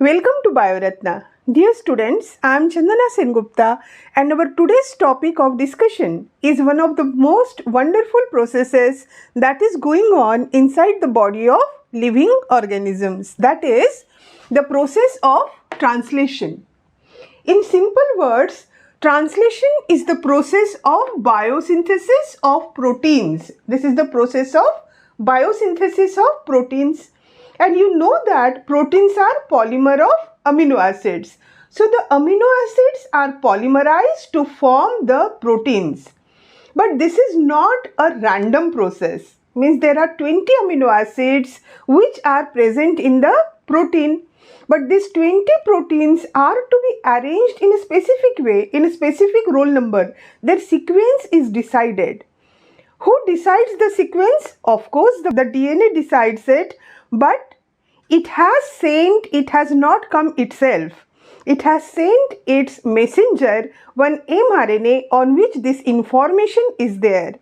Welcome to Bioratna. Dear students, I am Chandana Sengupta and our today's topic of discussion is one of the most wonderful processes that is going on inside the body of living organisms. That is the process of translation. In simple words, translation is the process of biosynthesis of proteins. This is the process of biosynthesis of proteins. And you know that proteins are polymer of amino acids. So the amino acids are polymerized to form the proteins. But this is not a random process. Means there are 20 amino acids which are present in the protein. But these 20 proteins are to be arranged in a specific way, in a specific roll number. Their sequence is decided. Who decides the sequence? Of course, the DNA decides it, but it has not come itself. It has sent its messenger, one mRNA, on which this information is there.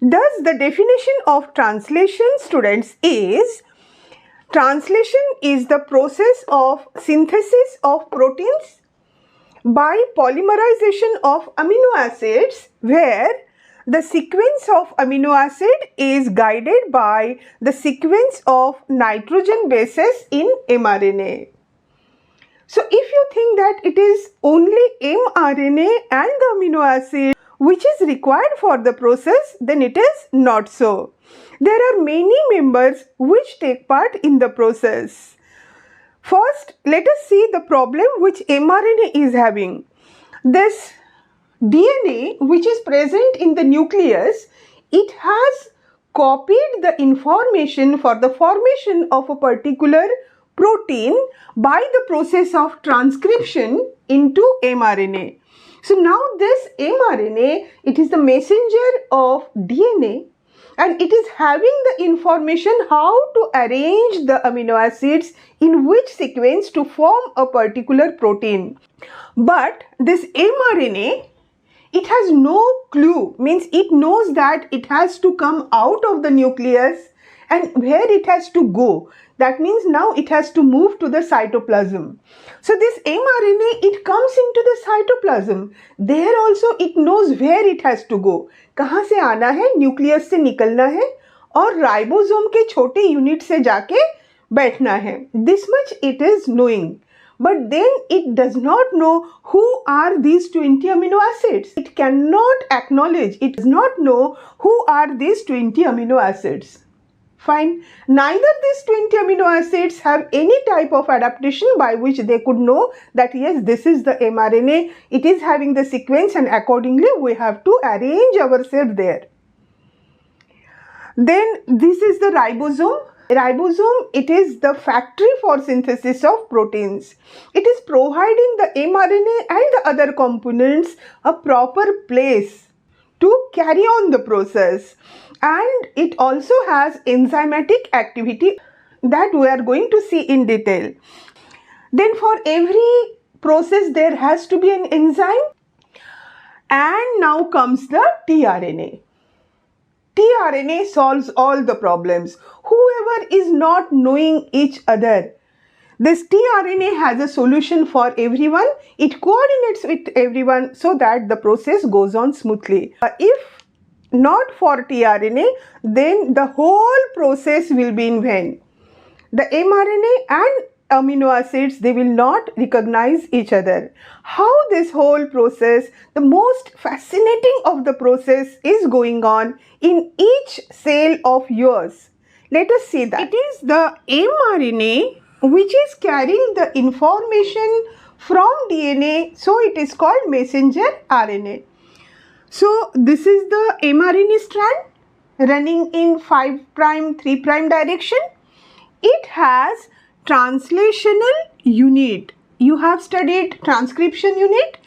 Thus, the definition of translation, students, is translation is the process of synthesis of proteins by polymerization of amino acids, where the sequence of amino acid is guided by the sequence of nitrogen bases in mRNA. So if you think that it is only mRNA and the amino acid which is required for the process, then it is not so. There are many members which take part in the process. First, let us see the problem which mRNA is having. This DNA which is present in the nucleus, it has copied the information for the formation of a particular protein by the process of transcription into mRNA. So now this mRNA, it is the messenger of DNA and it is having the information how to arrange the amino acids in which sequence to form a particular protein. But this mRNA, it has no clue, means it knows that it has to come out of the nucleus and where it has to go. That means now it has to move to the cytoplasm. So this mRNA, it comes into the cytoplasm. There also it knows where it has to go. कहाँ से आना है, nucleus से निकलना है और ribosome के छोटे यूनिट से जाके बैठना है. This much it is knowing. But then it does not know who are these 20 amino acids. It cannot acknowledge, it does not know who are these 20 amino acids. Fine. Neither these 20 amino acids have any type of adaptation by which they could know that yes, this is the mRNA, it is having the sequence and accordingly we have to arrange ourselves there. Then this is the ribosome. Ribosome, it is the factory for synthesis of proteins. It is providing the mRNA and the other components a proper place to carry on the process. And it also has enzymatic activity that we are going to see in detail. Then for every process there has to be an enzyme. And now comes the tRNA. tRNA solves all the problems. Whoever is not knowing each other, this tRNA has a solution for everyone. It coordinates with everyone so that the process goes on smoothly. If not for tRNA, then the whole process will be in vain. The mRNA and amino acids, they will not recognize each other. How this whole process, the most fascinating of the process is going on in each cell of yours. Let us see that. It is the mRNA which is carrying the information from DNA, so it is called messenger RNA. So this is the mRNA strand running in 5', 3' direction. It has translational unit. You have studied transcription unit.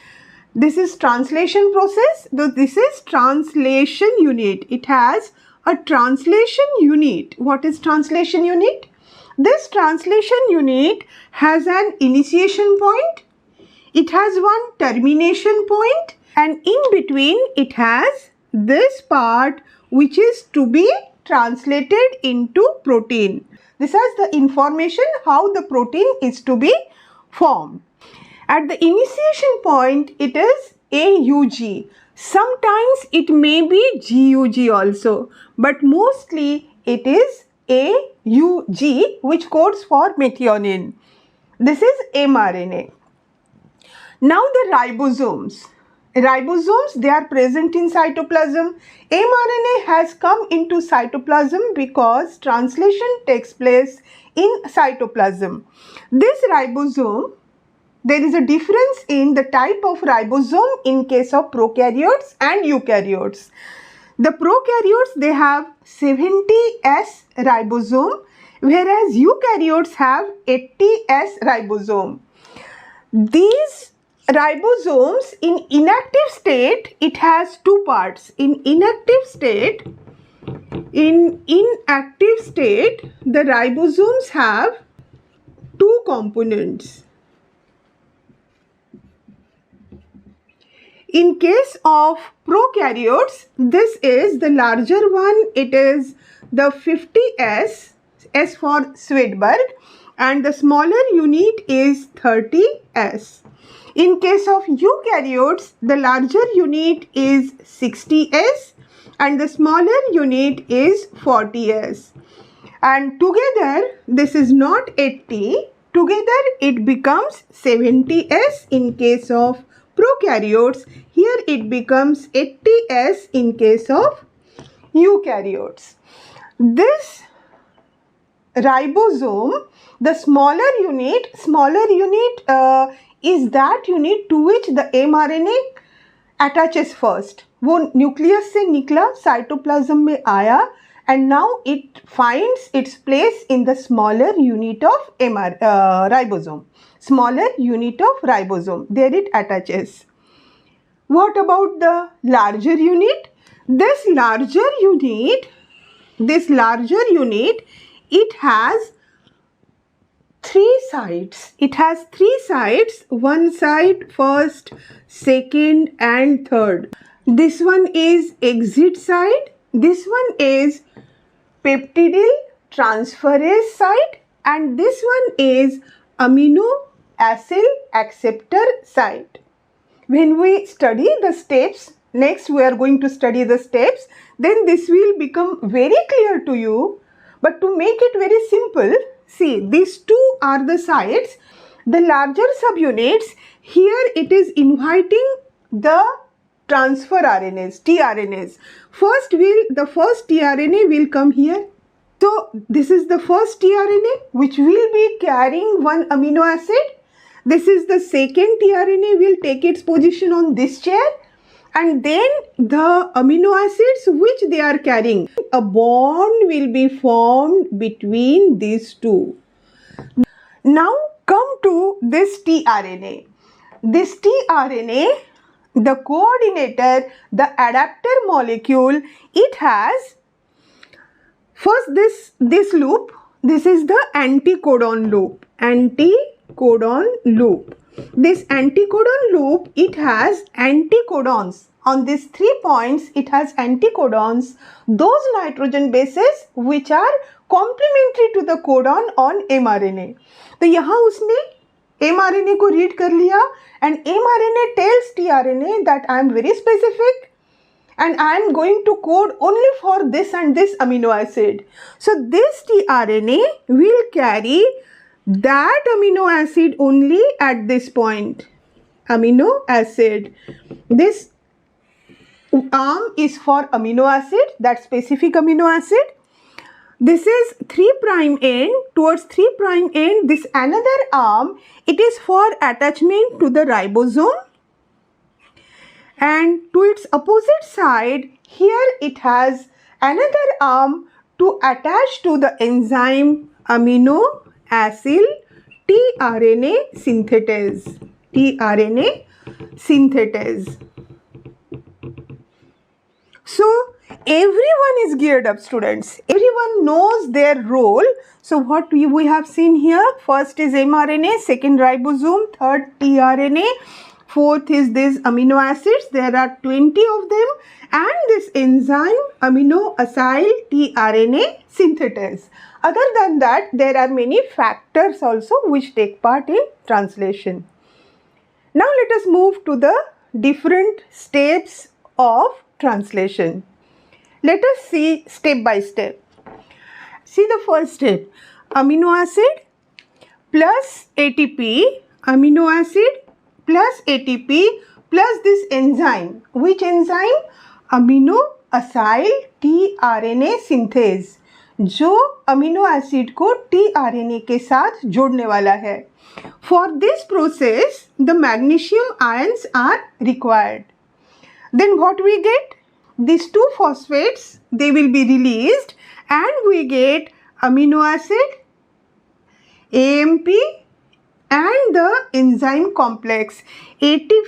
This is translation process. This is translation unit. It has a translation unit. What is translation unit? This translation unit has an initiation point. It has one termination point. And in between it has this part which is to be translated into protein. This has the information how the protein is to be formed. At the initiation point, it is AUG. Sometimes it may be GUG also, but mostly it is AUG, which codes for methionine. This is mRNA. Now the ribosomes. Ribosomes, they are present in cytoplasm. mRNA has come into cytoplasm because translation takes place in cytoplasm. This ribosome, there is a difference in the type of ribosome in case of prokaryotes and eukaryotes. The prokaryotes, they have 70S ribosome, whereas eukaryotes have 80S ribosome. These ribosomes in inactive state, it has two parts. In inactive state, the ribosomes have two components. In case of prokaryotes, this is the larger one. It is the 50S, S for Swedberg, and the smaller unit is 30S. In case of eukaryotes, the larger unit is 60S and the smaller unit is 40S. And together, this is not 80. Together, it becomes 70S in case of prokaryotes. Here it becomes 80S in case of eukaryotes. This ribosome, the smaller unit is that unit to which the mRNA attaches first. वो nucleus से निकला, cytoplasm में आया, and now it finds its place in the smaller unit of ribosome. Smaller unit of ribosome. There it attaches. What about the larger unit? This larger unit, it has three sides. It has three sides. One side, first, second, and third. This one is exit side. This one is peptidyl transferase side. And this one is amino acid acceptor side. When we study the steps, next we are going to study the steps, then this will become very clear to you. But to make it very simple, see, these two are the sides. The larger subunits, here it is inviting the transfer RNAs, tRNAs. The first tRNA will come here. So this is the first tRNA which will be carrying one amino acid. This is the second tRNA will take its position on this chair, and then the amino acids which they are carrying, a bond will be formed between these two. Now come to this tRNA. This tRNA, the coordinator, the adapter molecule, it has first this loop. This is the anticodon loop. Anticodon loop. This anticodon loop, it has anticodons. On these 3 points, it has anticodons, those nitrogen bases which are complementary to the codon on mRNA. तो यहाँ उसने mRNA को read कर लिया, and mRNA tells tRNA that I am very specific and I am going to code only for this and this amino acid. So this tRNA will carry that amino acid only at this point. Amino acid. This arm is for amino acid, that specific amino acid. This is 3' end. Towards 3' end, this another arm, it is for attachment to the ribosome. And to its opposite side, here it has another arm to attach to the enzyme amino acid tRNA synthetase. tRNA synthetase. So everyone is geared up, students. Everyone knows their role. So what we have seen here, first is mRNA, second ribosome, third tRNA, Fourth is this amino acids. There are 20 of them. And this enzyme amino acyl tRNA synthetase. Other than that, there are many factors also which take part in translation. Now let us move to the different steps of translation. Let us see step by step. See the first step. Amino acid plus ATP, amino acid plus ATP plus this enzyme. Which enzyme? Amino acyl tRNA synthase, जो amino acid को tRNA के साथ जोड़ने वाला है. For this process, the magnesium ions are required. Then what we get? These two phosphates, they will be released and we get amino acid, AMP and the enzyme complex.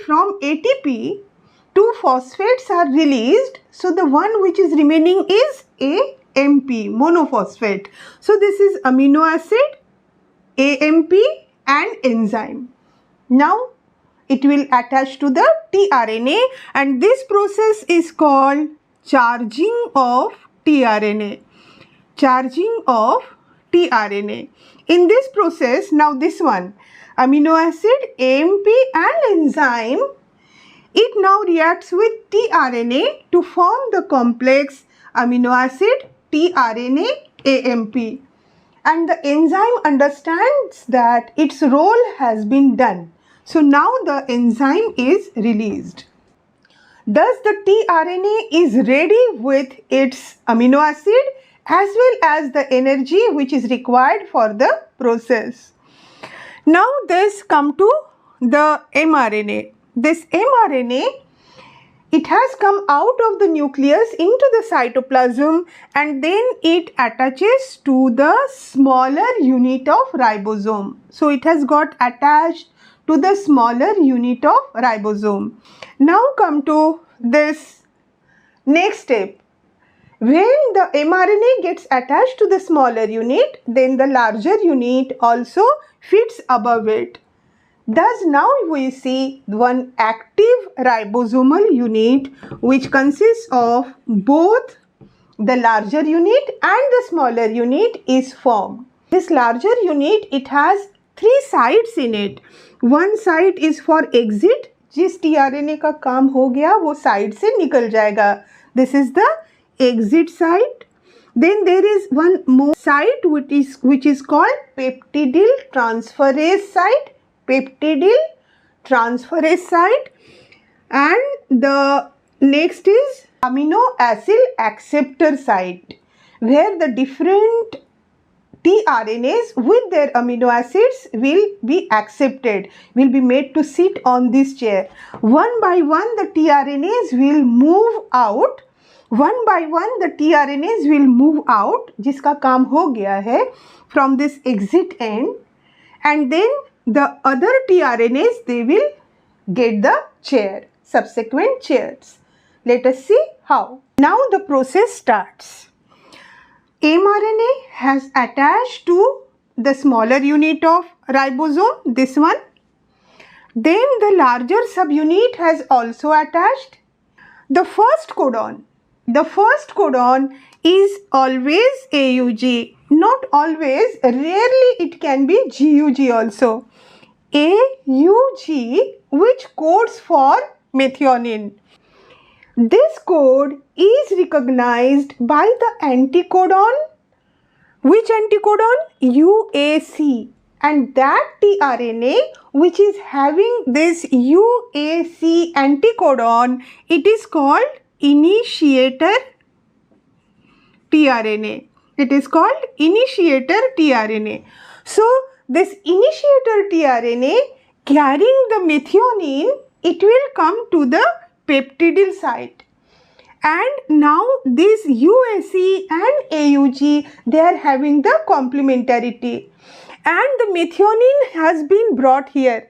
From ATP, two phosphates are released. So the one which is remaining is AMP, monophosphate. So this is amino acid, AMP and enzyme. Now it will attach to the tRNA and this process is called charging of tRNA. Charging of tRNA. In this process, now this one, amino acid, AMP and enzyme, it now reacts with tRNA to form the complex amino acid, tRNA, AMP. And the enzyme understands that its role has been done. So now the enzyme is released. Thus the tRNA is ready with its amino acid as well as the energy which is required for the process. Now this come to the mRNA. This mRNA, it has come out of the nucleus into the cytoplasm and then it attaches to the smaller unit of ribosome. So it has got attached to the smaller unit of ribosome. Now come to this next step. When the mRNA gets attached to the smaller unit, then the larger unit also fits above it. Thus now we see one active ribosomal unit which consists of both the larger unit and the smaller unit is formed. This larger unit, it has three sides in it. One side is for exit, जिस tRNA का काम हो गया वो side से निकल जाएगा. This is the exit side. Then there is one more side which is called peptidyl transferase side. Peptidyl transferase side. And the next is amino acid acceptor side, where the different tRNAs with their amino acids will be accepted, will be made to sit on this chair. One by one the tRNAs will move out. One by one the tRNAs will move out, जिसका काम हो गया है, from this exit end, and then the other tRNAs, they will get the chair, subsequent chairs. Let us see how. Now the process starts. mRNA has attached to the smaller unit of ribosome, this one. Then the larger subunit has also attached. The first codon is always AUG. Not always, rarely it can be GUG also. AUG, which codes for methionine. This code is recognized by the anticodon. Which anticodon? UAC. And that tRNA which is having this UAC anticodon, it is called initiator tRNA. It is called initiator tRNA. So this initiator tRNA carrying the methionine, it will come to the peptidyl site. And now this UAC and AUG, they are having the complementarity. And the methionine has been brought here.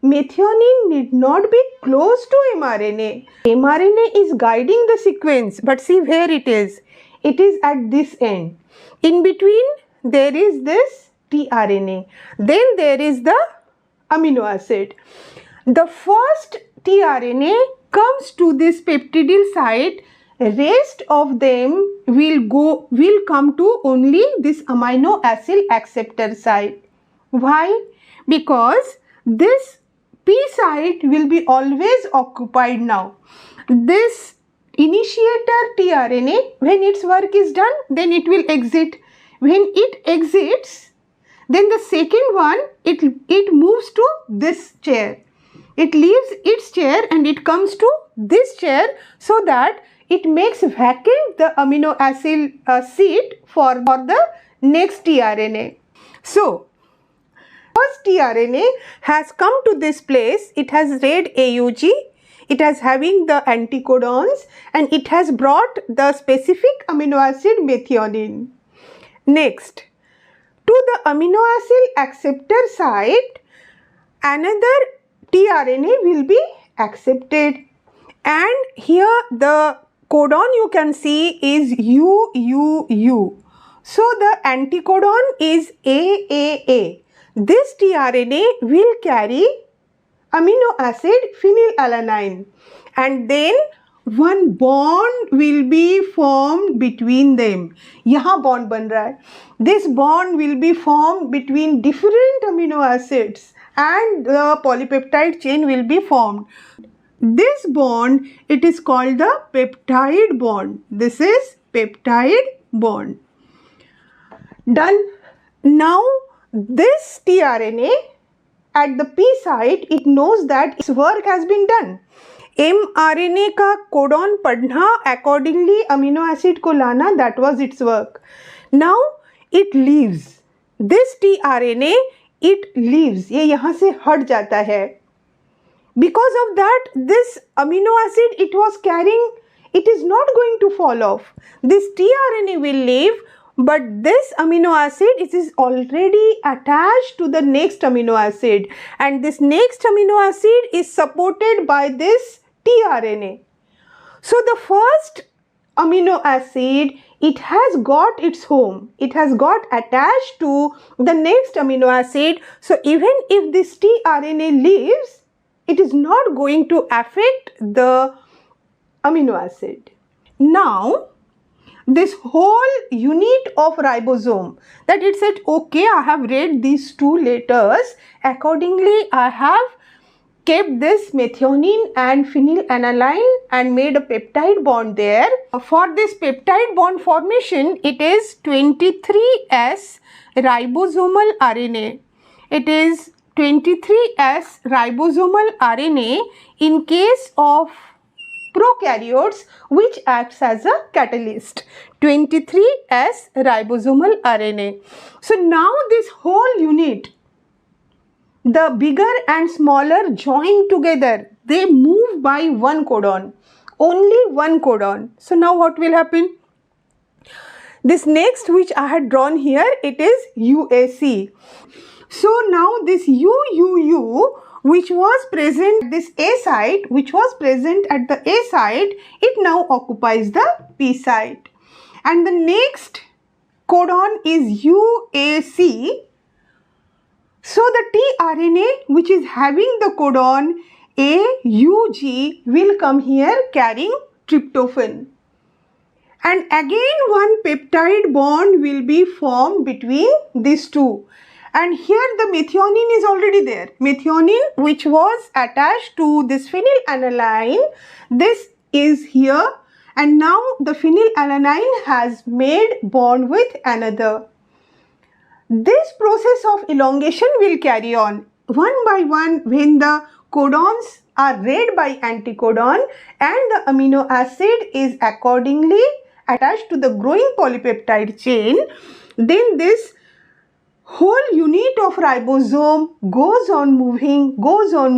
Methionine need not be close to mRNA. mRNA is guiding the sequence, but see where it is. It is at this end. In between, there is this tRNA. Then there is the amino acid. The first tRNA comes to this peptidyl site, rest of them will come to only this amino acid acceptor site. Why? Because this P site will be always occupied now. This initiator tRNA, when its work is done, then it will exit. When it exits, then the second one, it moves to this chair. It leaves its chair and it comes to this chair, so that it makes vacant the amino acid seat for the next tRNA. So, first tRNA has come to this place. It has read AUG. It is having the anticodons and it has brought the specific amino acid methionine. Next, to the amino acid acceptor site, another tRNA will be accepted, and here the codon you can see is UUU. So the anticodon is AAA. This tRNA will carry amino acid phenylalanine, and then one bond will be formed between them. यहाँ bond बन रहा है. This bond will be formed between different amino acids and the polypeptide chain will be formed. This bond, it is called the peptide bond. This is peptide bond. Done. Now this tRNA at the P site, it knows that its work has been done. mRNA का codon पढ़ना, accordingly amino acid को लाना, that was its work. Now it leaves. This tRNA, it leaves. ये यहाँ से हट जाता है. Because of that, this amino acid it was carrying, it is not going to fall off. This tRNA will leave, but this amino acid, it is already attached to the next amino acid, and this next amino acid is supported by this tRNA. So the first amino acid, it has got its home, it has got attached to the next amino acid. So even if this tRNA leaves, it is not going to affect the amino acid. Now this whole unit of ribosome, that it said, okay, I have read these two letters, accordingly I have kept this methionine and phenylalanine and made a peptide bond there. For this peptide bond formation, it is 23S ribosomal RNA. It is 23S ribosomal RNA in case of prokaryotes, which acts as a catalyst. 23S ribosomal RNA. So now this whole unit, the bigger and smaller joined together, they move by one codon, only one codon. So now what will happen? This next which I had drawn here, it is UAC. So now this UUU, which was present at this A site, which was present at the A site, it now occupies the P site. And the next codon is UAC. So the tRNA which is having the codon AUG will come here carrying tryptophan. And again one peptide bond will be formed between these two. And here the methionine is already there. Methionine which was attached to this phenylalanine, this is here, and now the phenylalanine has made bond with another. This process of elongation will carry on one by one when the codons are read by anticodon and the amino acid is accordingly attached to the growing polypeptide chain. Then this whole unit of ribosome goes on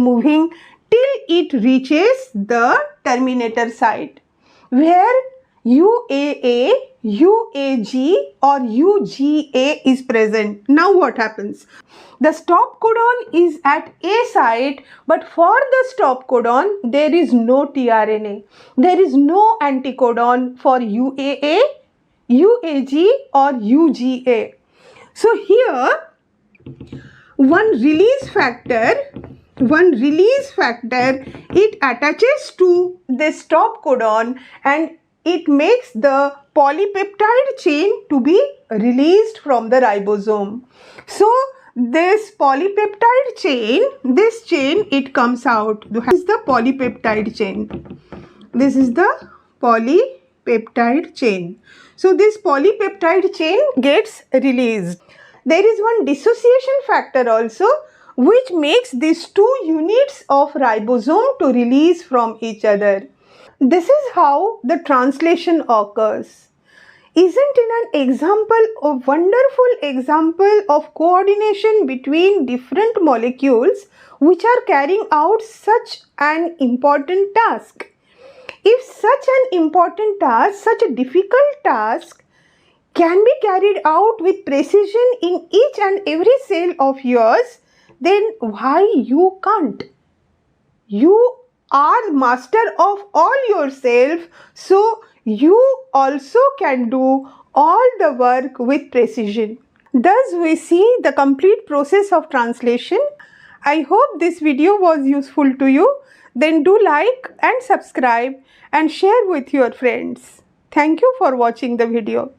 moving till it reaches the terminator site where UAA, UAG or UGA is present. Now what happens? The stop codon is at A site, but for the stop codon there is no tRNA. There is no anticodon for UAA, UAG or UGA. So here one release factor one release factor, it attaches to the stop codon and it makes the polypeptide chain to be released from the ribosome. So this polypeptide chain, this chain, it comes out. This is the polypeptide chain. This is the polypeptide chain. So this polypeptide chain gets released. There is one dissociation factor also which makes these two units of ribosome to release from each other. This is how the translation occurs. Isn't it an example, a wonderful example of coordination between different molecules which are carrying out such an important task? If such an important task, such a difficult task can be carried out with precision in each and every cell of yours, then why you can't? You are master of all yourself, so you also can do all the work with precision. Thus we see the complete process of translation. I hope this video was useful to you. Then do like and subscribe and share with your friends. Thank you for watching the video.